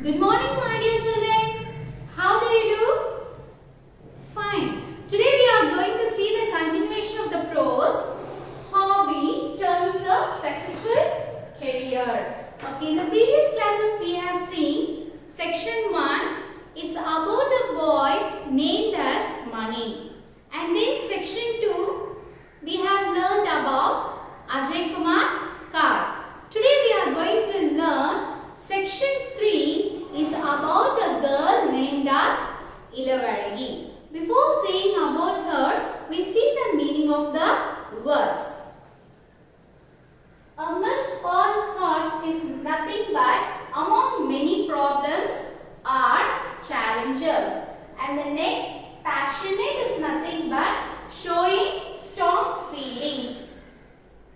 Good morning, my dear children. How do you do? Fine. Today we are going to see the continuation of the prose Hobby turns a successful career. Okay, in the previous classes we have seen section 1. It's about a boy named as Money. And then section 2 we have learned about Ajay Kumar Kar. Today we are going to learn section 3 is about a girl named as Ilavaragi. Before saying about her, we see the meaning of the words. Amidst all hearts is nothing but among many problems are challenges. And the next, passionate is nothing but showing strong feelings.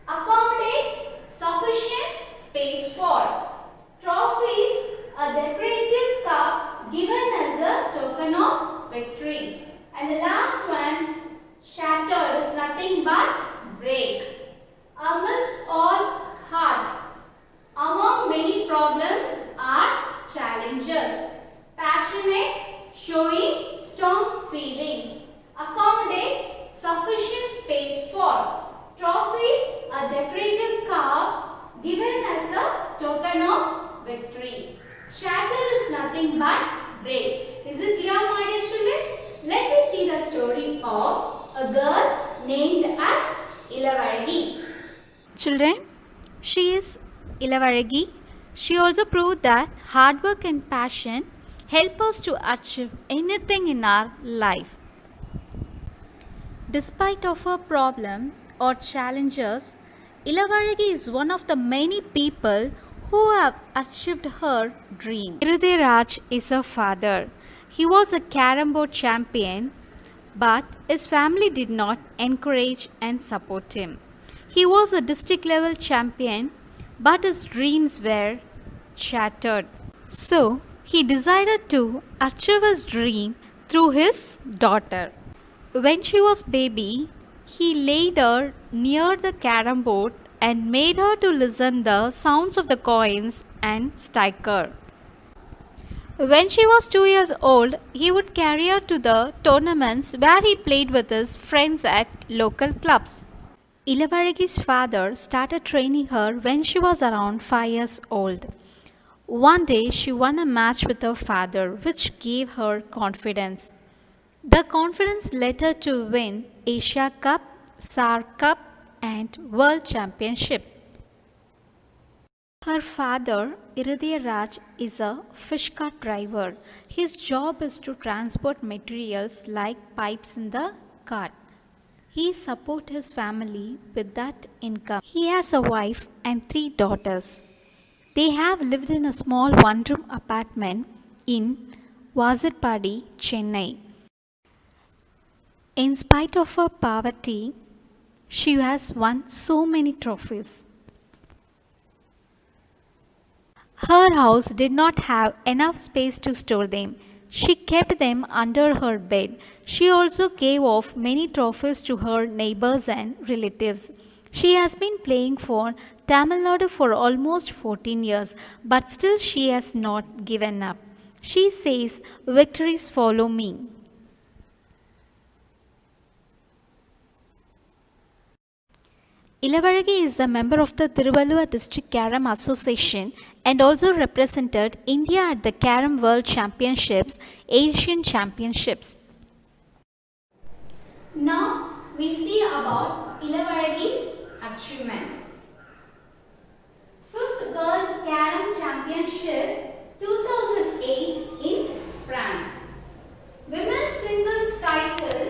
Accommodate, sufficient space for. Trophies, a decorative cup given as a token of victory. And the last one, shattered is nothing but break. Amidst all hearts, among many problems are challenges. Passionate, showing strong feelings. Accommodate, sufficient space for. Trophies, a decorative cup given as a token of victory. Shatter is nothing but break. Is it clear, my dear children? Let me see the story of a girl named as Ilavaragi. Children, she is Ilavaragi. She also proved that hard work and passion help us to achieve anything in our life. Despite of her problem or challenges, Ilavaragi is one of the many people who have achieved her dream. Irudey Raj is her father. He was a carom board champion, but his family did not encourage and support him. He was a district level champion, but his dreams were shattered. So, he decided to achieve his dream through his daughter. When she was baby, he laid her near the carom board and made her to listen the sounds of the coins and strike her. When she was 2 years old, he would carry her to the tournaments where he played with his friends at local clubs. Ilavaragi's father started training her when she was around 5 years old. One day she won a match with her father, which gave her confidence. The confidence led her to win Asia Cup, SAR Cup and World Championship. Her father, Irudey Raj, is a fish cart driver. His job is to transport materials like pipes in the cart. He supports his family with that income. He has a wife and 3 daughters. They have lived in a small one-room apartment in Vazirpadi, Chennai. In spite of her poverty, she has won so many trophies. Her house did not have enough space to store them. She kept them under her bed. She also gave off many trophies to her neighbors and relatives. She has been playing for Tamil Nadu for almost 14 years, but still she has not given up. She says, "Victories follow me." Ilavaragi is a member of the Tiruvallur District Carom Association and also represented India at the Carom World Championships, Asian Championships. Now we see about Ilavaragi's achievements. 5th World Carom Championship 2008 in France. Women's singles title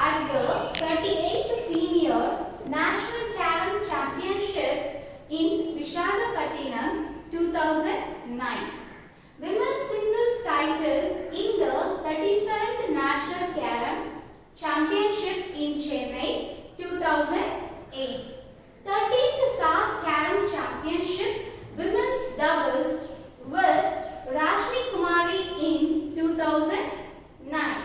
at the 38th Senior National Carom Championships in Visakhapatnam 2009. Women's singles title in the 37th National Carom Championship in Chennai 2008. 13th SAR Carom Championship Women's Doubles with Rashmi Kumari in 2009.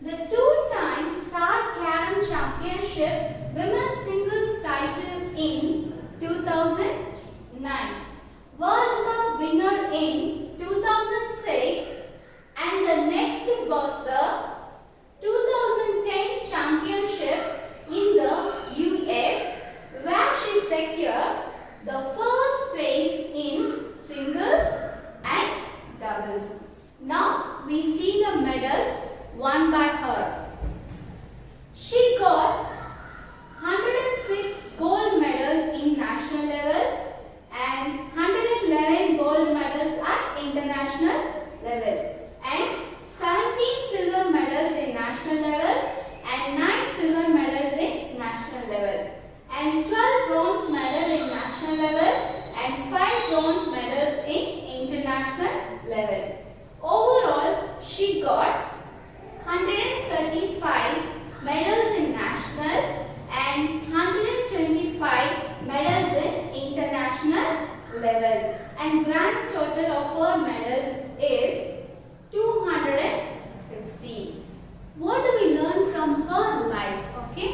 The 2 times SAR Carom Championship Women's Singles title in 2009. World Cup winner in 2006 Now we see the medals won by her. She got 106 gold medals in national level and 111 gold medals at international level and 17 silver medals in national level and 9 silver medals in national level and 12 bronze medals in national level and 5 bronze medals in international level. Overall, she got 135 medals in national and 125 medals in international level, and grand total of her medals is 260. What do we learn from her life? Okay,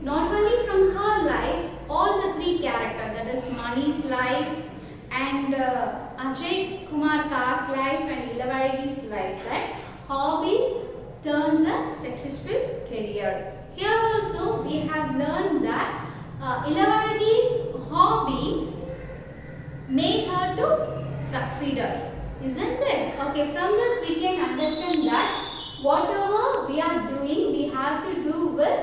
not only from her life, all the three characters, that is Mani's life and Ajay Kumar Kar's life and Ilavaragi's life, right? Hobby turns a successful career. Here also we have learned that Ilavaragi's hobby made her to succeed, isn't it? Okay, from this we can understand that whatever we are doing, we have to do with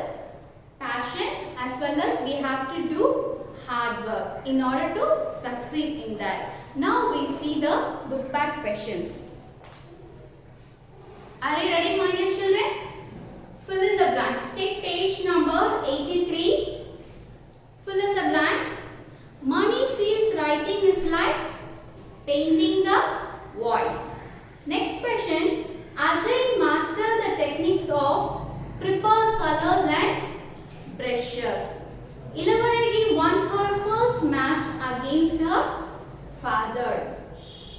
passion as well as we have to do hard work in order to succeed in that. Now we see the book back questions. Are you ready, my dear children? Fill in the blanks. Take page number 83. Fill in the blanks. Mani feels writing is like painting the voice. Next question. Ajay mastered the techniques of prepared colors and brushes. Ilavaragi won her first match against her father.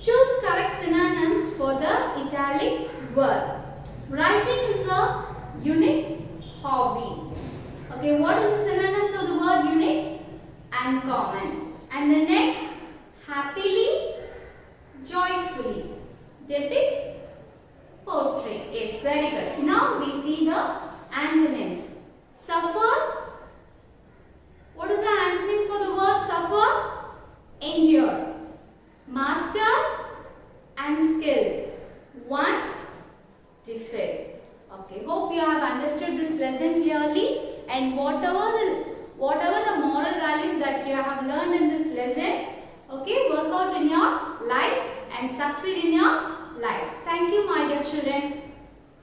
Choose correct synonyms for the italic word. Writing is a unique hobby. Okay, what is the synonyms of the word unique? Uncommon. And the next, happily, joyfully. Depict, portray. Yes, very good. Now we see the antonyms. Suffer. What is the antonym for the word suffer? Endure. Master and skill. One, defeat. Okay, hope you have understood this lesson clearly, and whatever the moral values that you have learned in this lesson, okay, work out in your life and succeed in your life. Thank you, my dear children.